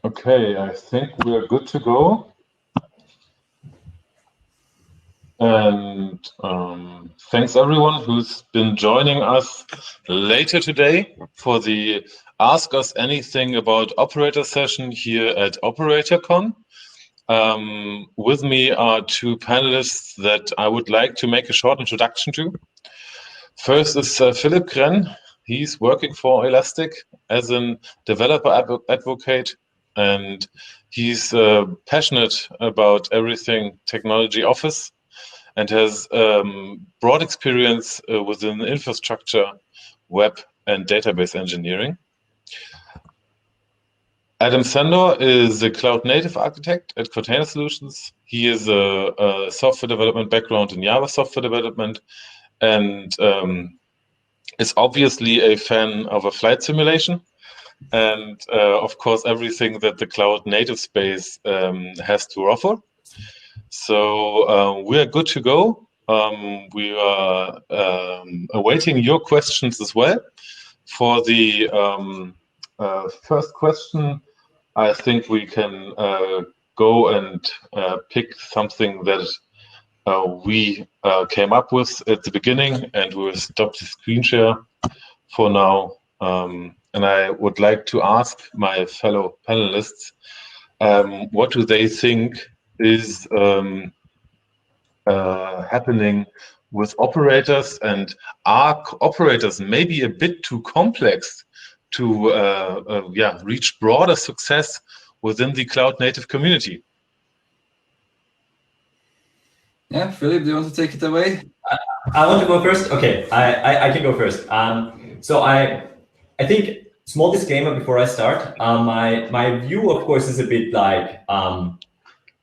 Okay, I think we're good to go. And thanks everyone who's been joining us later today for the Ask Us Anything About Operator session here at OperatorCon. With me are two panelists that I would like to make a short introduction to. First is Philipp Krenn. He's working for Elastic as a developer advocate, and he's passionate about everything technology office and has broad experience within infrastructure, web, and database engineering. Ádám Sándor is a cloud native architect at Container Solutions. He is a software development background in Java software development, and is obviously a fan of a flight simulation, and of course everything that the cloud native space has to offer. So we are good to go. We are awaiting your questions as well. For the first question, I think we can go and pick something that we came up with at the beginning, and we'll stop the screen share for now. And I would like to ask my fellow panelists, what do they think is happening with operators, and are operators maybe a bit too complex to reach broader success within the cloud native community? Yeah, Philipp, do you want to take it away? I want to go first. Okay, I can go first. So I think, small disclaimer before I start. My view, of course, is a bit like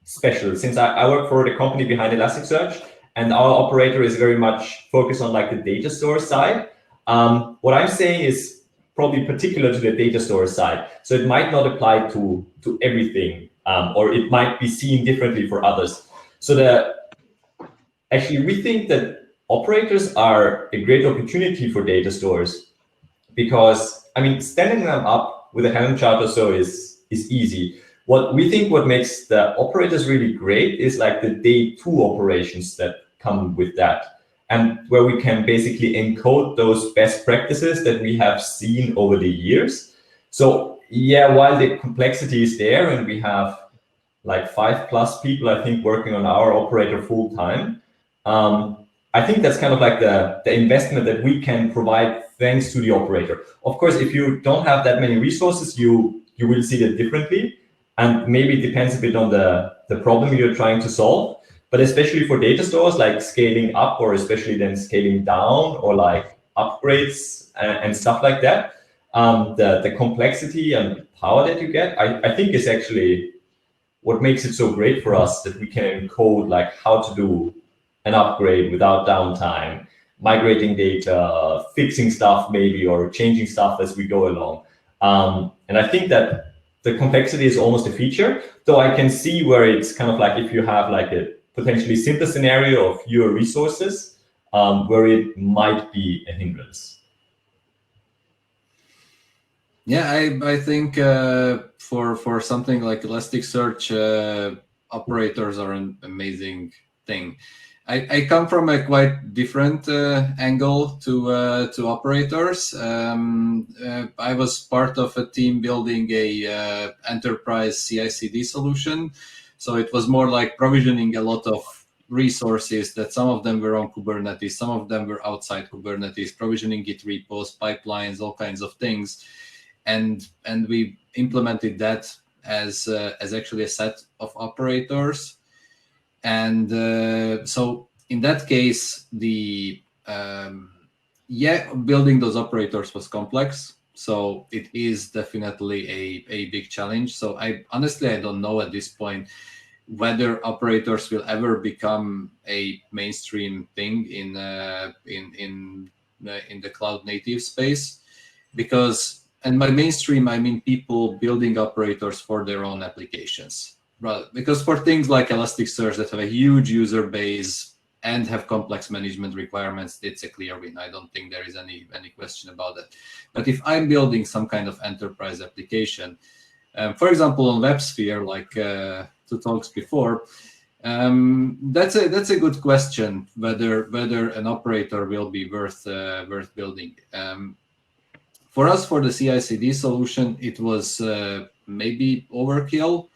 special, since I work for the company behind Elasticsearch, and our operator is very much focused on like the data store side. What I'm saying is probably particular to the data store side, so it might not apply to everything, or it might be seen differently for others. So actually, we think that operators are a great opportunity for data stores, because I mean, standing them up with a Helm chart or so is easy. What makes the operators really great is like the day two operations that come with that, and where we can basically encode those best practices that we have seen over the years. So yeah, while the complexity is there, and we have like 5+ people, I think, working on our operator full time, I think that's kind of like the investment that we can provide thanks to the operator. Of course, if you don't have that many resources, you will see that differently. And maybe it depends a bit on the problem you're trying to solve. But especially for data stores, like scaling up, or especially then scaling down, or like upgrades and stuff like that, the complexity and power that you get, I think is actually what makes it so great for us, that we can encode like how to do an upgrade without downtime, migrating data, fixing stuff maybe, or changing stuff as we go along. And I think that the complexity is almost a feature, though I can see where it's kind of like, if you have like a potentially simpler scenario of fewer resources, where it might be a hindrance. Yeah, I think for something like Elasticsearch, operators are an amazing thing. I come from a quite different angle to operators. I was part of a team building a enterprise CICD solution. So it was more like provisioning a lot of resources, that some of them were on Kubernetes, some of them were outside Kubernetes, provisioning Git repos, pipelines, all kinds of things. And we implemented that as actually a set of operators. And so in that case, building those operators was complex. So it is definitely a big challenge. So I don't know at this point whether operators will ever become a mainstream thing in the cloud native space, because, and by mainstream I mean people building operators for their own applications. Right, because for things like Elasticsearch that have a huge user base and have complex management requirements, it's a clear win. I don't think there is any question about that. But if I'm building some kind of enterprise application, For example, on WebSphere, like 2 talks before, that's a good question, whether an operator will be worth building. For us, for the CI/CD solution, it was maybe overkill,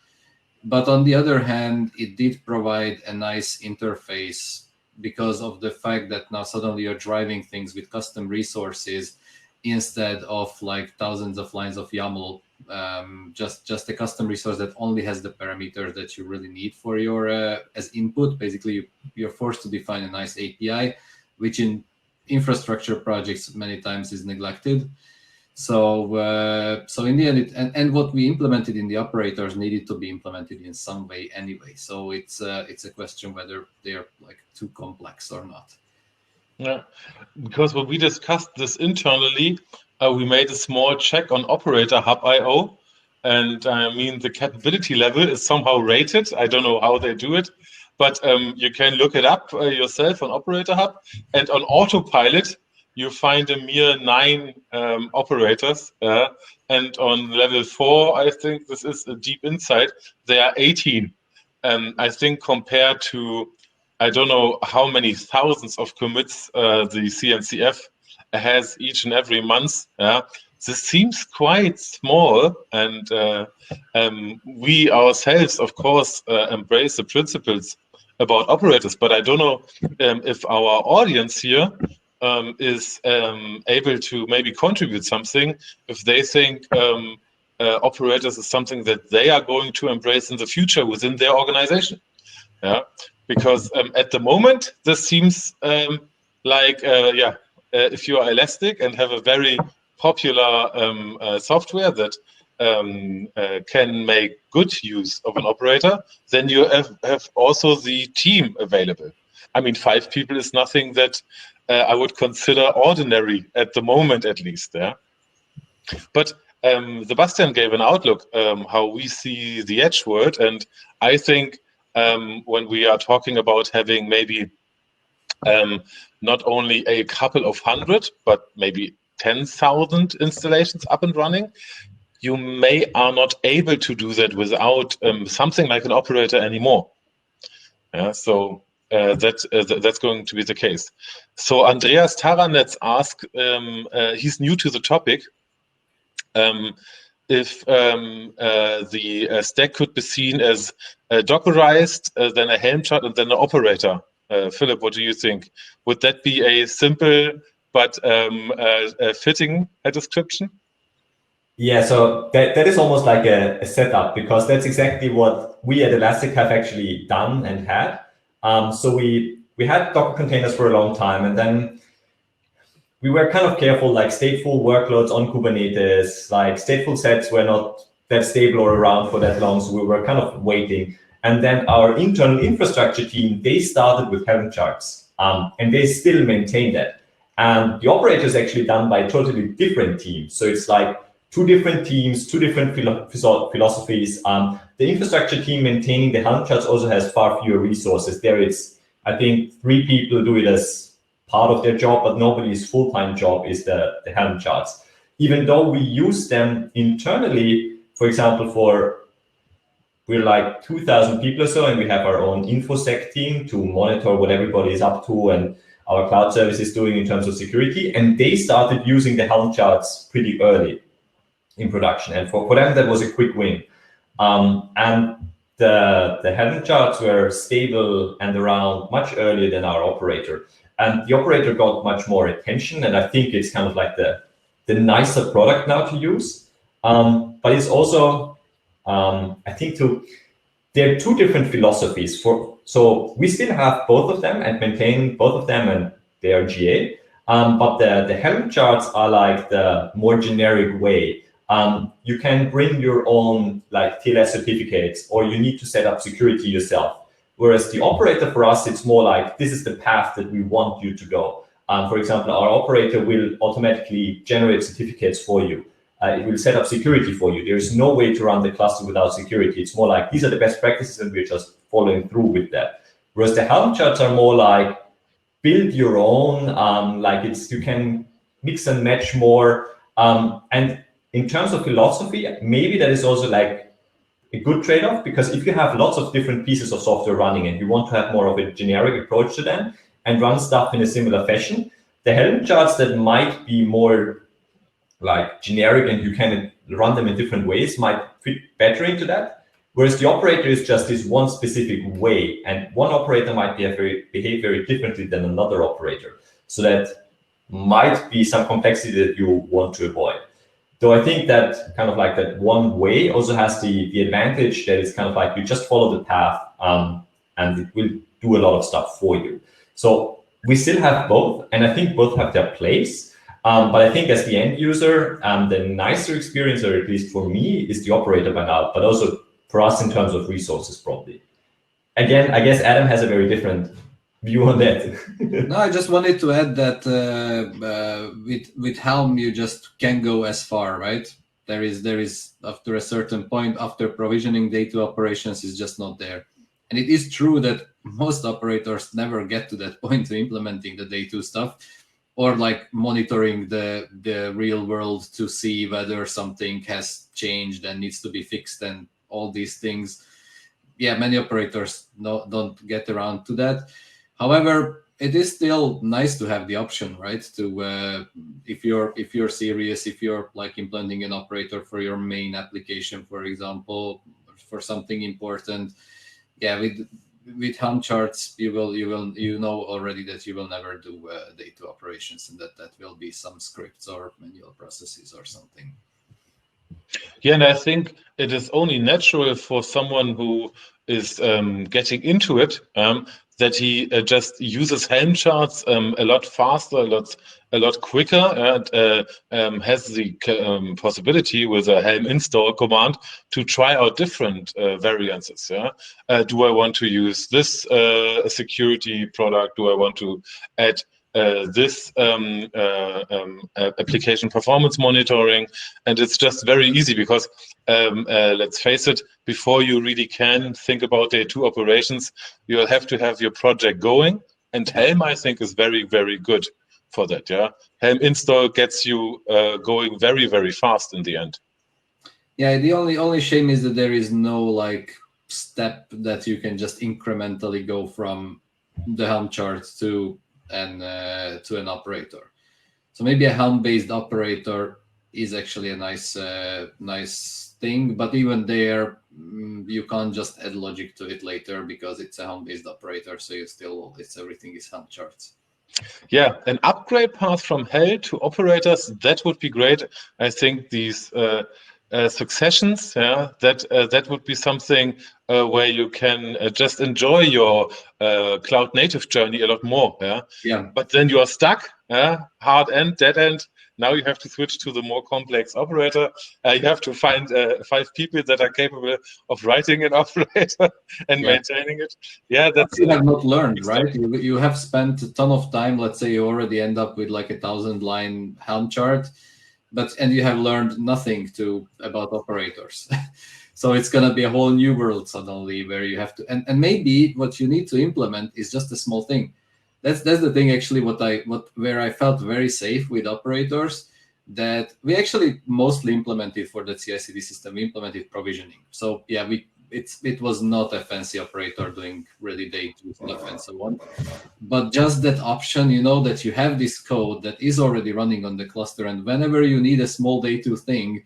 but on the other hand, it did provide a nice interface because of the fact that now suddenly you're driving things with custom resources instead of like thousands of lines of YAML. Just a custom resource that only has the parameters that you really need for your as input. Basically, you're forced to define a nice API, which in infrastructure projects many times is neglected. So in the end, and what we implemented in the operators needed to be implemented in some way anyway. So it's a question whether they're like too complex or not. Yeah, because when we discussed this internally, we made a small check on Operator Hub IO, and I mean the capability level is somehow rated. I don't know how they do it, but you can look it up yourself on Operator Hub, and on Autopilot you find a mere 9 operators, and on level 4, I think this is a deep insight, there are 18. I think compared to, I don't know how many thousands of commits the CNCF has each and every month. This seems quite small, and we ourselves, of course, embrace the principles about operators, but I don't know if our audience here is able to maybe contribute something if they think operators is something that they are going to embrace in the future within their organization. Yeah, because at the moment this seems like if you are elastic and have a very popular software that can make good use of an operator, then you have also the team available. I mean, 5 people is nothing that I would consider ordinary at the moment, at least. Yeah, but Sebastian gave an outlook how we see the edge world, and I think when we are talking about having maybe not only a couple of 100, but maybe 10,000 installations up and running, you are not able to do that without something like an operator anymore. Yeah, so that's going to be the case. So Andreas Taranetz asked, he's new to the topic, if the stack could be seen as Dockerized, then a Helm chart, and then an operator. Philipp, what do you think? Would that be a simple but fitting description? Yeah, so that is almost like a setup, because that's exactly what we at Elastic have actually done and had. So we had Docker containers for a long time, and then we were kind of careful, like stateful workloads on Kubernetes, like stateful sets were not that stable or around for that long, so we were kind of waiting. And then our internal infrastructure team, they started with Helm charts, and they still maintain that. And the operator is actually done by a totally different team. So it's like 2 different teams, 2 different philosophies. The infrastructure team maintaining the Helm charts also has far fewer resources. There it's, I think, 3 people do it as part of their job, but nobody's full-time job is the Helm charts. Even though we use them internally, for example, we're like 2,000 people or so, and we have our own InfoSec team to monitor what everybody is up to and our cloud service is doing in terms of security. And they started using the Helm charts pretty early in production. And for them, that was a quick win. And the Helm charts were stable and around much earlier than our operator. And the operator got much more attention, and I think it's kind of like the nicer product now to use. But it's also, I think there are 2 different philosophies. So we still have both of them and maintain both of them, and they are GA. But the Helm charts are like the more generic way. You can bring your own like TLS certificates, or you need to set up security yourself. Whereas the operator for us, it's more like, this is the path that we want you to go. For example, our operator will automatically generate certificates for you. It will set up security for you. There is no way to run the cluster without security. It's more like, these are the best practices and we're just following through with that. Whereas the Helm charts are more like, build your own, like you can mix and match more. And in terms of philosophy, maybe that is also like a good trade-off, because if you have lots of different pieces of software running and you want to have more of a generic approach to them and run stuff in a similar fashion, the Helm charts that might be more like generic and you can run them in different ways might fit better into that. Whereas the operator is just this one specific way, and one operator might behave very differently than another operator. So that might be some complexity that you want to avoid. Though I think that kind of like that one way also has the advantage that it's kind of like you just follow the path and it will do a lot of stuff for you. So we still have both, and I think both have their place. But I think as the end user, the nicer experience, or at least for me, is the operator by now, but also for us in terms of resources, probably. Again, I guess Ádám has a very different view on that. No, I just wanted to add that with Helm, you just can't go as far, right? There is after a certain point, after provisioning day 2 operations is just not there. And it is true that most operators never get to that point to implementing the day 2 stuff, or like monitoring the real world to see whether something has changed and needs to be fixed and all these things. Yeah, many operators don't get around to that. However, it is still nice to have the option, right? To if you're serious, if you're like implementing an operator for your main application, for example, for something important, yeah, with Helm charts, you know already that you will never do day 2 operations, and that will be some scripts or manual processes or something. Yeah, and I think it is only natural for someone who is getting into it that he just uses Helm charts a lot faster, a lot quicker, and has the possibility with a Helm Install command to try out different variances. Yeah, do I want to use this security product? Do I want to add this application performance monitoring? And it's just very easy because let's face it, before you really can think about day 2 operations, you'll have to have your project going, and Helm, I think, is very, very good for that. Yeah, Helm Install gets you going very, very fast in the end. Yeah, the only shame is that there is no like step that you can just incrementally go from the Helm chart to an operator. So maybe a Helm-based operator is actually a nice thing, but even there, you can't just add logic to it later because it's a Helm-based operator. So everything is Helm charts. Yeah, an upgrade path from Helm to operators, that would be great. I think these successions, that would be something where you can just enjoy your cloud native journey a lot more. Yeah. But then you are stuck. Hard end, dead end. Now you have to switch to the more complex operator. You have to find 5 people that are capable of writing an operator and maintaining it. Yeah, that's you have not learned, right? You have spent a ton of time. Let's say you already end up with like 1,000-line Helm chart, and you have learned nothing about operators. So it's going to be a whole new world suddenly where you have to, and maybe what you need to implement is just a small thing. That's the thing actually where I felt very safe with operators, that we actually mostly implemented for the CI/CD system. We implemented provisioning. So yeah, it was not a fancy operator doing really day 2 stuff and so on, but just that option, that you have this code that is already running on the cluster, and whenever you need a small day 2 thing,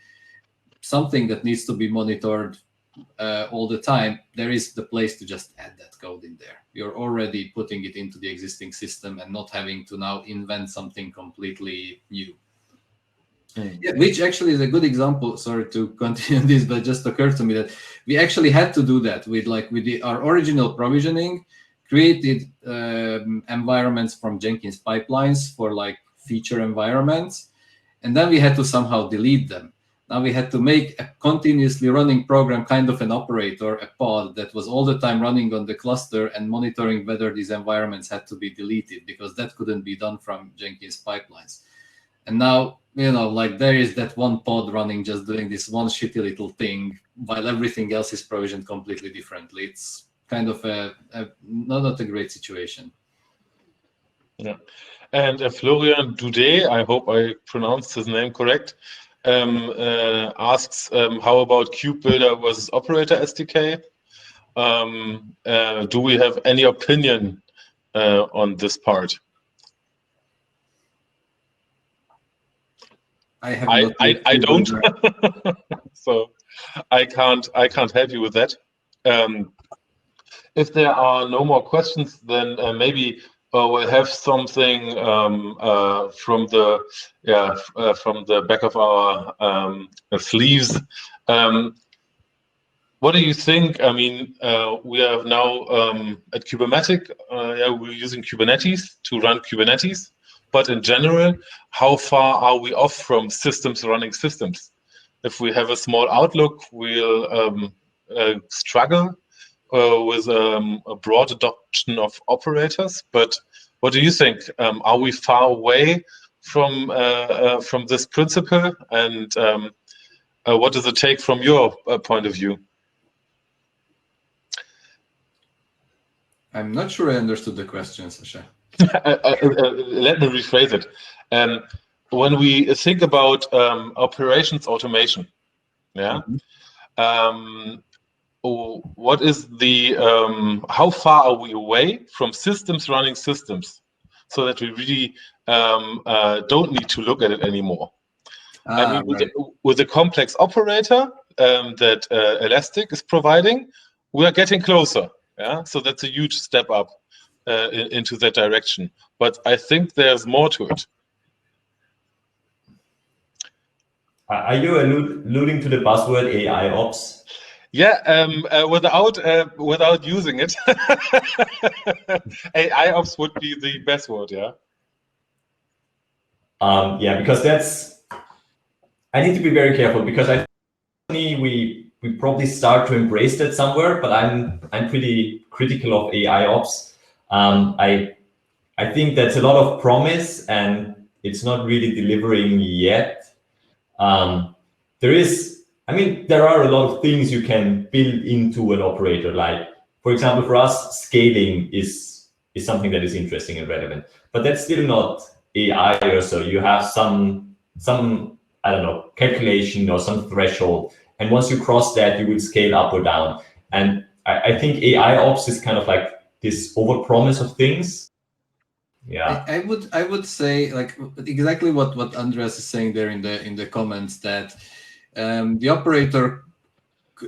something that needs to be monitored all the time, there is the place to just add that code in there. You're already putting it into the existing system and not having to now invent something completely new. Yeah, which actually is a good example. Sorry to continue this, but it just occurred to me that we actually had to do that with our original provisioning, created environments from Jenkins pipelines for like feature environments, and then we had to somehow delete them. Now we had to make a continuously running program, kind of an operator, a pod that was all the time running on the cluster and monitoring whether these environments had to be deleted, because that couldn't be done from Jenkins pipelines. And now, there is that one pod running, just doing this one shitty little thing, while everything else is provisioned completely differently. It's kind of not a great situation. Yeah. And Florian Dudet, I hope I pronounced his name correct, asks, how about Kube Builder versus Operator SDK? Do we have any opinion on this part? I don't. So I can't help you with that. If there are no more questions, then maybe we'll have something from the back of our sleeves. What do you think? I mean, we are now at Kubermatic. We're using Kubernetes to run Kubernetes. But in general, how far are we off from systems running systems? If we have a small outlook, we'll struggle with a broad adoption of operators. But what do you think? Are we far away from this principle? And what does it take from your point of view? I'm not sure I understood the question, Sascha. Let me rephrase it. When we think about operations automation, what is the how far are we away from systems running systems, so that we really don't need to look at it anymore? I mean, right. with the complex operator that Elastic is providing, we are getting closer. Yeah, so that's a huge step up into that direction. But I think there's more to it. Are you alluding to the buzzword AIOps? Yeah, without using it, AIOps would be the best word. Yeah. Yeah, because that's. I need to be very careful because I think we probably start to embrace that somewhere, but I'm pretty critical of AIOps. I think that's a lot of promise and it's not really delivering yet. There are a lot of things you can build into an operator. Like, for example, for us, scaling is something that is interesting and relevant, but that's still not AI or so. You have some I don't know, calculation or some threshold. And once you cross that, you will scale up or down. And I think AIOps is kind of like this overpromise of things. Yeah, I would say like exactly what Andreas is saying there in the comments, that the operator,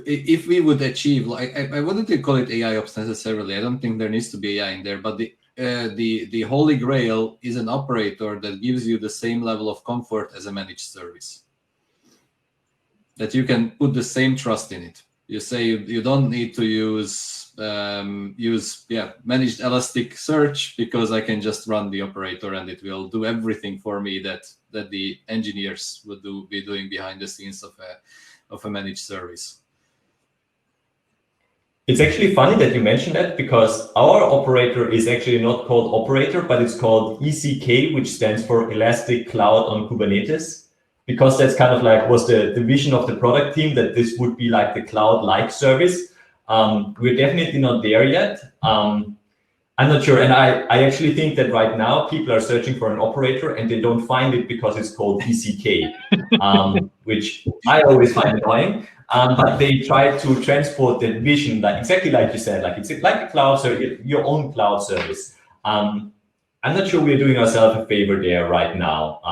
if we would achieve, like I wouldn't call it AIOps necessarily. I don't think there needs to be AI in there, but the Holy Grail is an operator that gives you the same level of comfort as a managed service. That you can put the same trust in it. You say you don't need to use managed Elasticsearch because I can just run the operator and it will do everything for me that the engineers would be doing behind the scenes of a managed service. It's actually funny that you mentioned that, because our operator is actually not called operator, but it's called ECK, which stands for Elastic Cloud on Kubernetes. Because that's kind of like was the vision of the product team, that this would be like the cloud-like service. We're definitely not there yet. I'm not sure. And I actually think that right now people are searching for an operator and they don't find it because it's called ECK, which I always find annoying. But they try to transport that vision, like exactly like you said, like it's like a cloud service, your own cloud service. I'm not sure we're doing ourselves a favor there right now.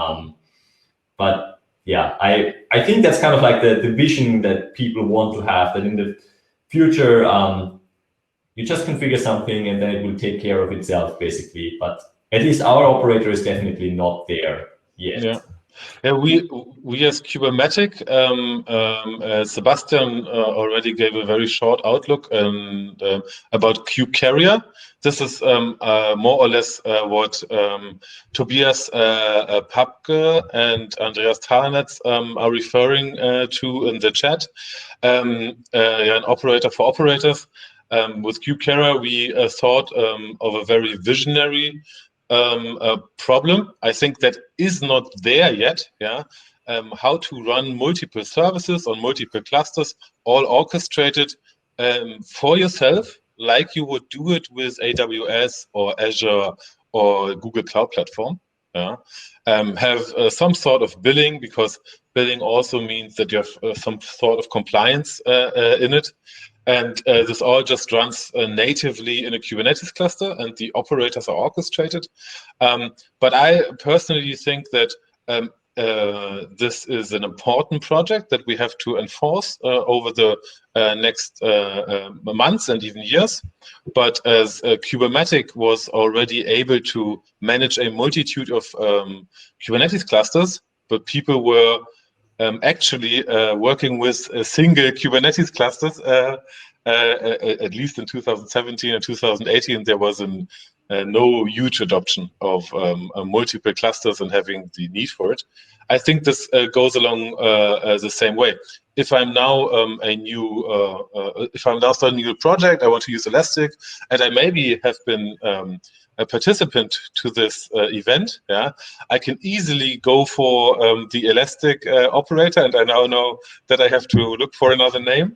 But yeah, I think that's kind of like the vision that people want to have, that in the future, you just configure something and then it will take care of itself, basically. But at least our operator is definitely not there yet. Yeah. Yeah, we as Kubermatic, Sebastian already gave a very short outlook about KubeCarrier. This is more or less what Tobias Papke and Andreas Tarnetz are referring to in the chat. An operator for operators. With KubeCarrier, we thought of a very visionary problem. I think that is not there yet. Yeah, how to run multiple services on multiple clusters, all orchestrated for yourself, like you would do it with AWS or Azure or Google Cloud Platform. Yeah, have some sort of billing, because billing also means that you have some sort of compliance in it. And this all just runs natively in a Kubernetes cluster, and the operators are orchestrated. But I personally think that this is an important project that we have to enforce over the next months and even years. But as Kubermatic was already able to manage a multitude of Kubernetes clusters, but people were actually working with single Kubernetes clusters. At least in 2017 and 2018, there was no huge adoption of multiple clusters and having the need for it. I think this goes along the same way. If I'm now if I'm now starting a new project, I want to use Elastic, and I maybe have been a participant to this event, yeah, I can easily go for the Elastic operator, and I now know that I have to look for another name.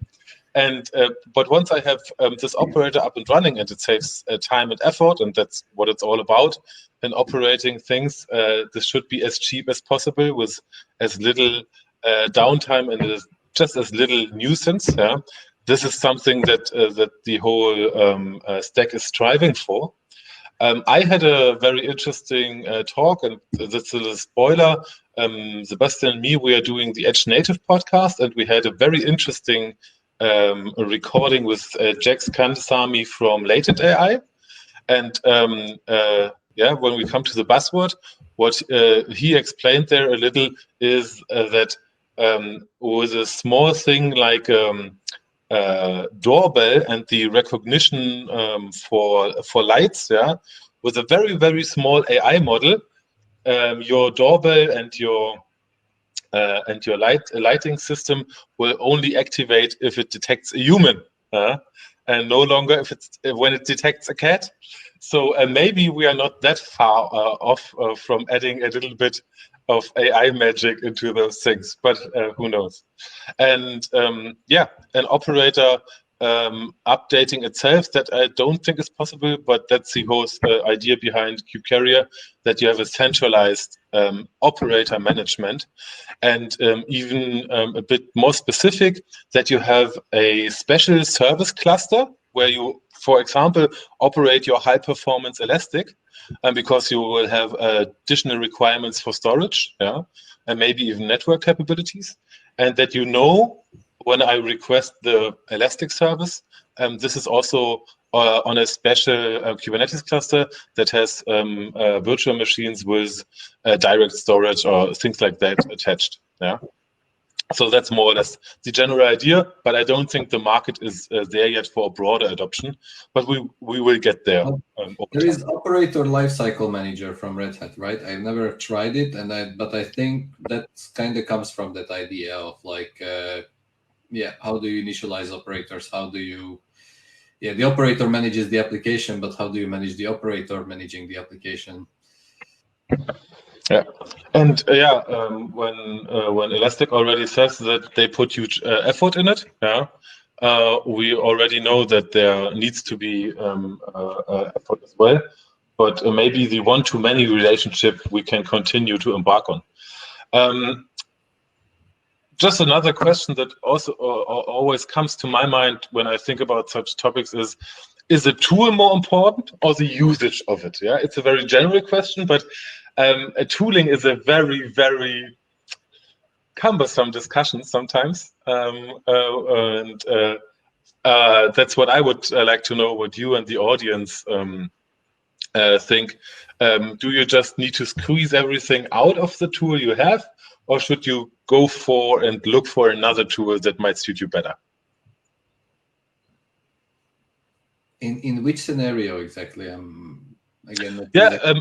And but once I have this operator up and running, and it saves time and effort, and that's what it's all about in operating things, this should be as cheap as possible with as little downtime and just as little nuisance. Yeah? This is something that that the whole stack is striving for. I had a very interesting talk, and that's a little spoiler. Sebastian and me, we are doing the Edge Native podcast, and we had a very interesting a recording with Jax Kandasamy from Latent AI. And yeah, when we come to the buzzword, what he explained there a little is that with a small thing like doorbell and the recognition for lights, yeah, with a very, very small AI model, your doorbell and your lighting system will only activate if it detects a human, and no longer if when it detects a cat. So maybe we are not that far off from adding a little bit of AI magic into those things, but who knows? And yeah, an operator updating itself, that I don't think is possible, but that's the whole idea behind KubeCarrier, that you have a centralized operator management, and even a bit more specific, that you have a special service cluster where you, for example, operate your high performance Elastic, because you will have additional requirements for storage, yeah, and maybe even network capabilities, and that you know when I request the Elastic service, this is also on a special Kubernetes cluster that has virtual machines with direct storage or things like that attached. Yeah. So that's more or less the general idea, but I don't think the market is there yet for a broader adoption, but we will get there. There is Operator Lifecycle Manager from Red Hat, right? I've never tried it, but I think that kind of comes from that idea of like, yeah, how do you initialize operators? How do you, yeah, the operator manages the application, but how do you manage the operator managing the application? Yeah, and yeah, when Elastic already says that they put huge effort in it, yeah, we already know that there needs to be effort as well. But maybe the one-to-many relationship we can continue to embark on. Just another question that also always comes to my mind when I think about such topics is the tool more important or the usage of it? Yeah, it's a very general question, but a tooling is a very, very cumbersome discussion sometimes, and that's what I would like to know, what you and the audience think. Do you just need to squeeze everything out of the tool you have, or should you go for and look for another tool that might suit you better? In which scenario exactly? Again, yeah,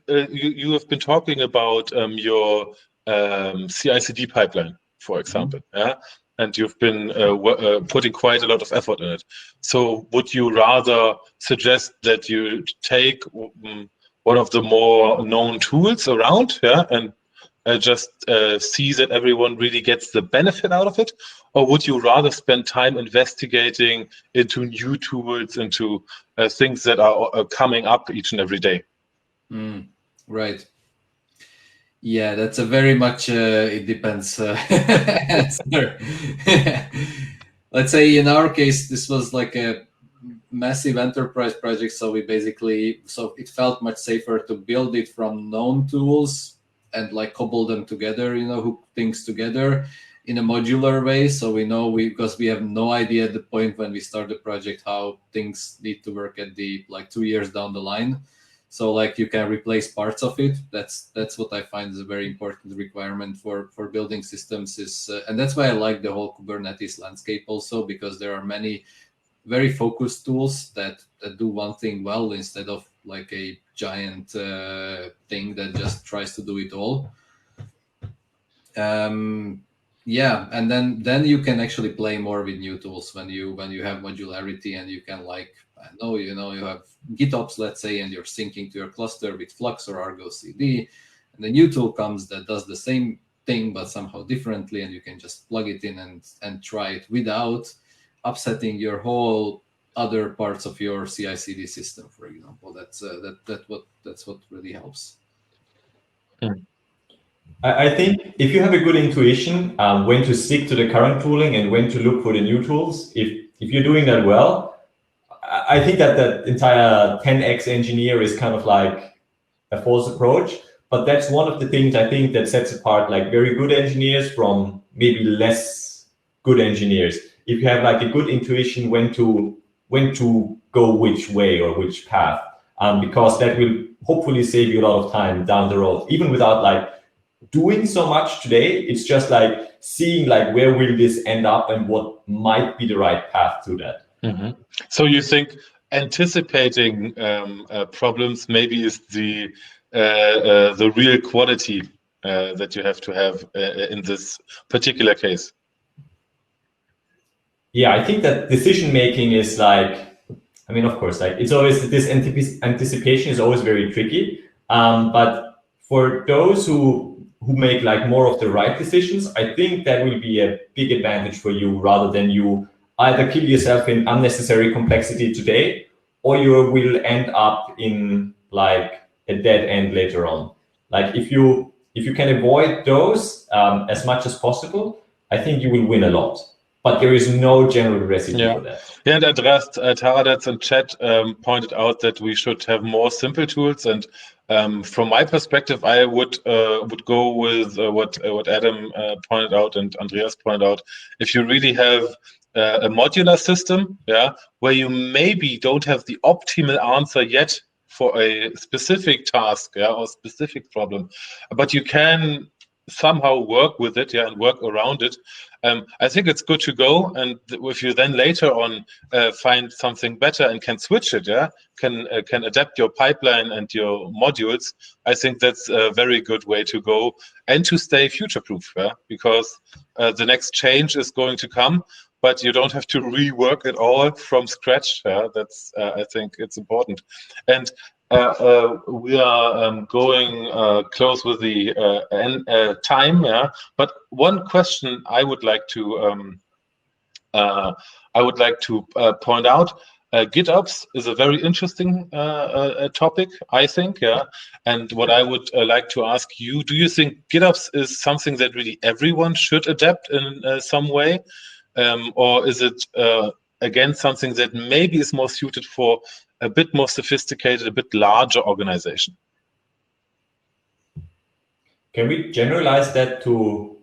you have been talking about your CICD pipeline, for example, yeah, and you've been putting quite a lot of effort in it. So would you rather suggest that you take one of the more known tools around, yeah, and just see that everyone really gets the benefit out of it? Or would you rather spend time investigating into new tools, into things that are coming up each and every day? Right. Yeah, that's a very much it depends answer. Let's say in our case, this was like a massive enterprise project, so it felt much safer to build it from known tools and like cobble them together, hook things together in a modular way. So we know because we have no idea at the point when we start the project how things need to work at the 2 years down the line. So like you can replace parts of it. That's what I find is a very important requirement for building systems and that's why I like the whole Kubernetes landscape also, because there are many very focused tools that do one thing well instead of like a giant thing that just tries to do it all. Yeah, and then you can actually play more with new tools when you have modularity, and you can you have GitOps, let's say, and you're syncing to your cluster with Flux or Argo CD, and the new tool comes that does the same thing but somehow differently, and you can just plug it in and try it without upsetting your whole other parts of your CI/CD system, for example. That's what really helps. I think if you have a good intuition when to stick to the current tooling and when to look for the new tools, if you're doing that well, I think that entire 10x engineer is kind of like a false approach. But that's one of the things I think that sets apart like very good engineers from maybe less good engineers. If you have like a good intuition when to go which way or which path, because that will hopefully save you a lot of time down the road, even without like doing so much today. It's just like seeing like where will this end up and what might be the right path to that. Mm-hmm. So you think anticipating problems maybe is the real quality that you have to have in this particular case? Yeah, I think that decision making is like, I mean, of course, like it's always this anticipation is always very tricky. But for those who make like more of the right decisions, I think that will be a big advantage for you, rather than you either kill yourself in unnecessary complexity today, or you will end up in like a dead end later on. Like if you can avoid those as much as possible, I think you will win a lot. But there is no general recipe for that. Yeah, and Andreas Taradets in chat pointed out that we should have more simple tools. And from my perspective, I would go with what Ádám pointed out and Andreas pointed out. If you really have a modular system, yeah, where you maybe don't have the optimal answer yet for a specific task, yeah, or specific problem, but you can somehow work with it, yeah, and work around it. I think it's good to go, and if you then later on find something better and can switch it, yeah, can adapt your pipeline and your modules, I think that's a very good way to go and to stay future-proof, yeah, because the next change is going to come, but you don't have to rework it all from scratch. Yeah, that's I think it's important, and. We are going close with the time, yeah. But one question I would like to point out: GitOps is a very interesting topic, I think, yeah. And what I would like to ask you: do you think GitOps is something that really everyone should adapt in some way, or is it again something that maybe is more suited for a bit more sophisticated, a bit larger organization? Can we generalize that to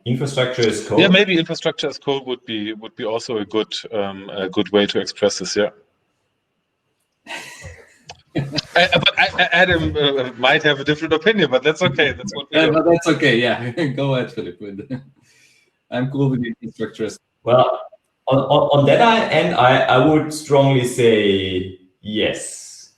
infrastructure as code? Yeah, maybe infrastructure as code would be also a good way to express this. Yeah. But Ádám might have a different opinion, but that's okay. That's what we do. But that's okay. Yeah, go ahead, Philipp. I'm cool with infrastructure. Well, on that end, I would strongly say yes.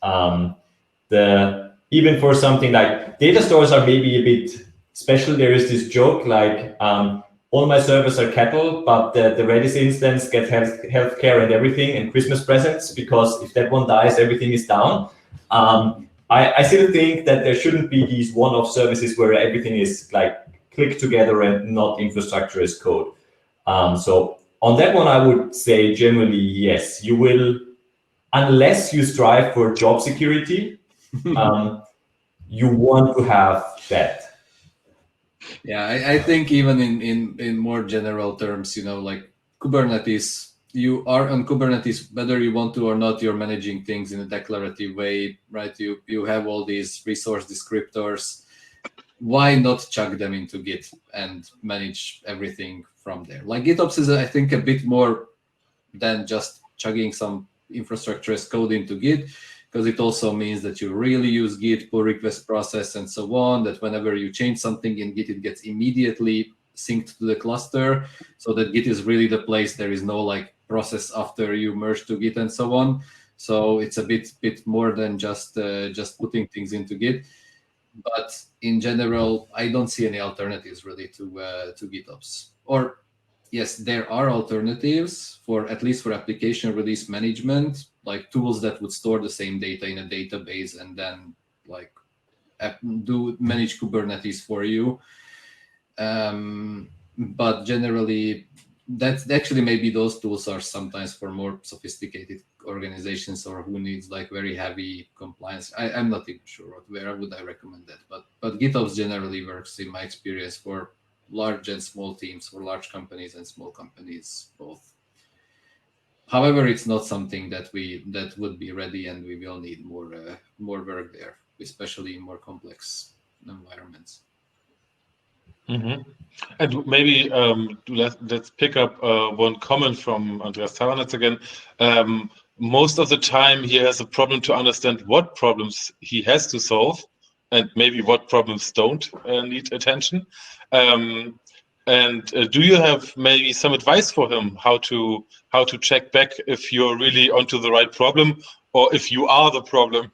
Even for something like data stores are maybe a bit special. There is this joke like all my servers are cattle, but the Redis instance gets healthcare and everything and Christmas presents, because if that one dies, everything is down. I still think that there shouldn't be these one-off services where everything is like clicked together and not infrastructure as code. So on that one, I would say generally yes. You will, unless you strive for job security, you want to have that. Yeah, I think even in more general terms, like Kubernetes, you are on Kubernetes, whether you want to or not, you're managing things in a declarative way, right? You have all these resource descriptors. Why not chuck them into Git and manage everything from there? Like GitOps is, I think, a bit more than just chugging some infrastructure as code into Git, because it also means that you really use Git, pull request process, and so on, that whenever you change something in Git, it gets immediately synced to the cluster, so that Git is really the place. There is no like process after you merge to Git and so on. So it's a bit more than just putting things into Git. But in general, I don't see any alternatives really to GitOps. Or yes, there are alternatives for at least for application release management, like tools that would store the same data in a database and then like do manage Kubernetes for you. But generally, that's actually maybe those tools are sometimes for more sophisticated organizations or who needs like very heavy compliance. I'm not even sure where would I recommend that, but GitOps generally works in my experience for large and small teams, for large companies and small companies both. However, it's not something that would be ready, and we will need more work there, especially in more complex environments. Mm-hmm. And maybe let's pick up one comment from Andreas Taranetz again. Most of the time he has a problem to understand what problems he has to solve and maybe what problems don't need attention. And do you have maybe some advice for him how to check back if you're really onto the right problem or if you are the problem?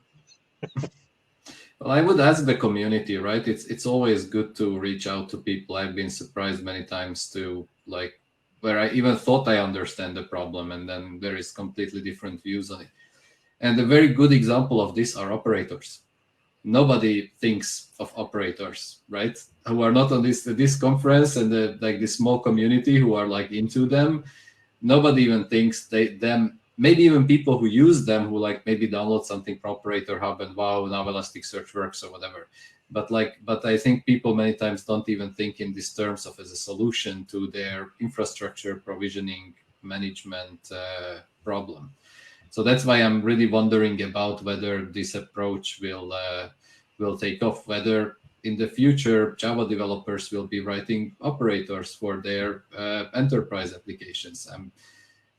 Well, I would ask the community, right? It's always good to reach out to people. I've been surprised many times to like where I even thought I understand the problem, and then there is completely different views on it. And a very good example of this are operators. Nobody thinks of operators, right? Who are not on this conference and like this small community who are like into them. Nobody even thinks them. Maybe even people who use them, who like maybe download something from Operator Hub and wow, now Elasticsearch works or whatever. But I think people many times don't even think in these terms of as a solution to their infrastructure provisioning management problem. So that's why I'm really wondering about whether this approach will take off, whether in the future Java developers will be writing operators for their enterprise applications.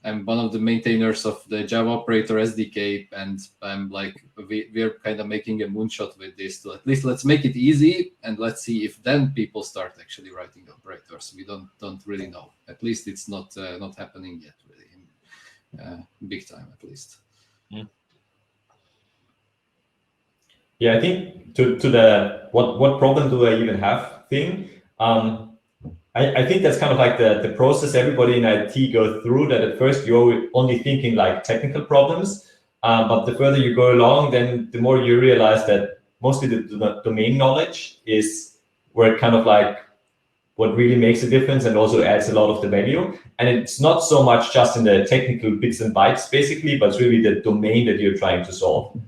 I'm one of the maintainers of the Java operator SDK, and I'm like, we're kind of making a moonshot with this to at least let's make it easy, and let's see if then people start actually writing operators. We don't really know. At least it's not happening yet, really, big time at least. Yeah, I think to the what problem do I even have thing. I think that's kind of like the process everybody in IT goes through, that at first you're only thinking like technical problems, but the further you go along, then the more you realize that mostly the domain knowledge is where kind of like what really makes a difference and also adds a lot of the value. And it's not so much just in the technical bits and bytes, basically, but it's really the domain that you're trying to solve.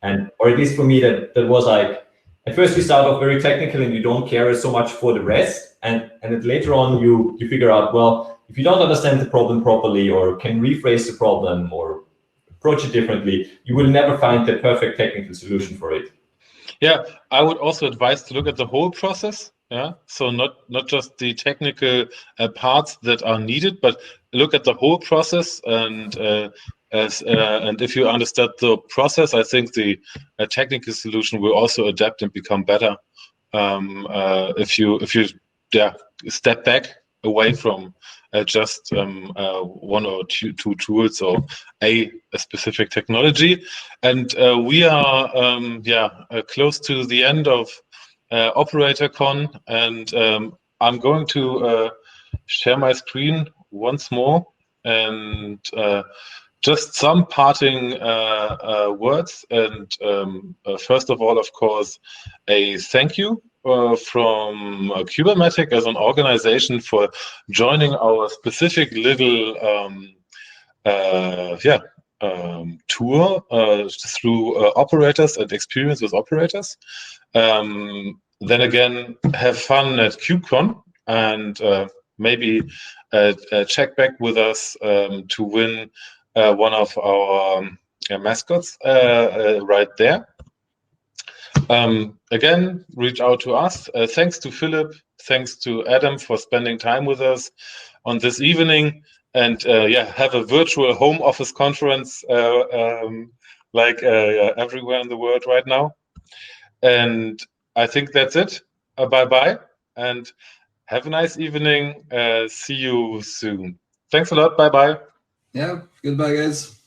And or at least for me, that was like, at first you start off very technical and you don't care so much for the rest. And then later on you figure out, well, if you don't understand the problem properly or can rephrase the problem or approach it differently, you will never find the perfect technical solution for it. Yeah, I would also advise to look at the whole process. Yeah, so not just the technical parts that are needed, but look at the whole process. And and if you understand the process, I think the technical solution will also adapt and become better. If you step back away from just one or two tools or a specific technology. And we are close to the end of OperatorCon, and I'm going to share my screen once more and just some parting words. And first of all, of course, a thank you from Kubermatic as an organization for joining our specific little tour through operators and experience with operators. then again, have fun at KubeCon and maybe check back with us to win one of our mascots right there. Again, reach out to us. Thanks to Philipp, thanks to Ádám for spending time with us on this evening, and have a virtual home office conference like everywhere in the world right now. And I think that's it. Bye-bye, and have a nice evening. See you soon. Thanks a lot. Bye-bye. Yeah, goodbye, guys.